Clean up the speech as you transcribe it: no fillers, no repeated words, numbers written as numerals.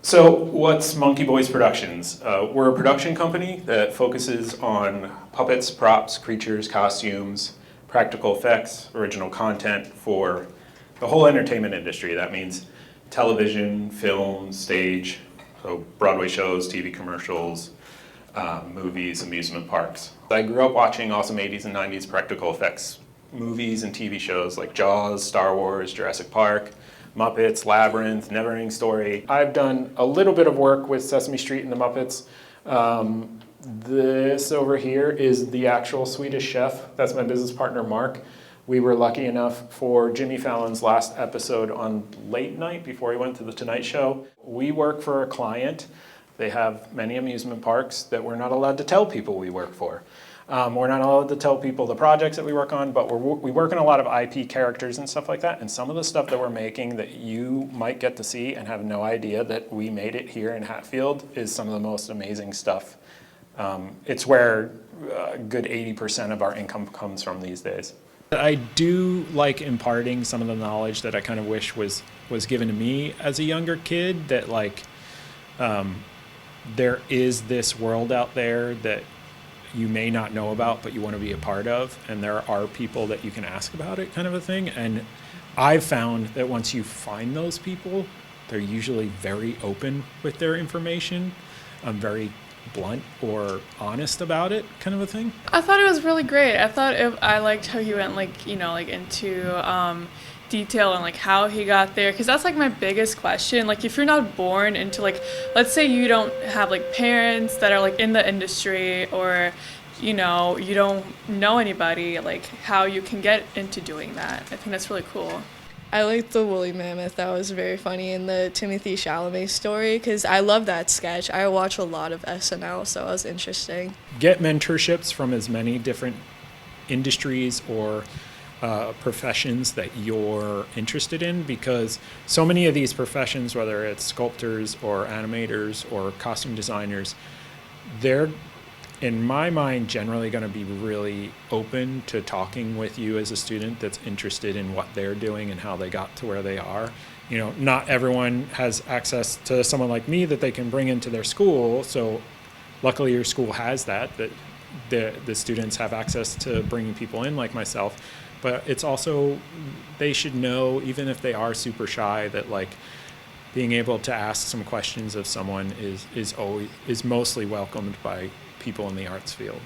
So what's Monkey Boys Productions? We're a production company that focuses on puppets, props, creatures, costumes, practical effects, original content for the whole entertainment industry. That means television, film, stage, so Broadway shows, TV commercials, movies, amusement parks. I grew up watching awesome 80s and 90s practical effects movies and TV shows like Jaws, Star Wars, Jurassic Park, Muppets, Labyrinth, Neverending Story. I've done a little bit of work with Sesame Street and the Muppets. This over here is the actual Swedish Chef. That's my business partner, Mark. We were lucky enough for Jimmy Fallon's last episode on late night before he went to The Tonight Show. We work for a client. They have many amusement parks that we're not allowed to tell people we work for. We're not allowed to tell people the projects that we work on, but we work on a lot of IP characters and stuff like that. And some of the stuff that we're making that you might get to see and have no idea that we made it here in Hatfield is some of the most amazing stuff. It's where a good 80% of our income comes from these days. I do like imparting some of the knowledge that I kind of wish was given to me as a younger kid, that like there is this world out there that you may not know about, but you want to be a part of, and there are people that you can ask about it, kind of a thing. And I've found that once you find those people, they're usually very open with their information, very blunt or honest about it, kind of a thing. I thought it was really great. I liked how he went into detail and like how he got there, because that's like my biggest question. Like if you're not born into, like, let's say you don't have like parents that are like in the industry, or you don't know anybody, like how you can get into doing that. I think that's really cool. I liked the woolly mammoth. That was very funny, in the Timothy Chalamet story, because I love that sketch. I watch a lot of SNL, so it was interesting. Get mentorships from as many different industries or professions that you're interested in, because so many of these professions, whether it's sculptors or animators or costume designers, they're, in my mind, generally going to be really open to talking with you as a student that's interested in what they're doing and how they got to where they are. Not everyone has access to someone like me that they can bring into their school, so luckily your school has that the students have access to bringing people in like myself. But it's also, they should know, even if they are super shy, that like being able to ask some questions of someone is mostly welcomed by people in the arts field.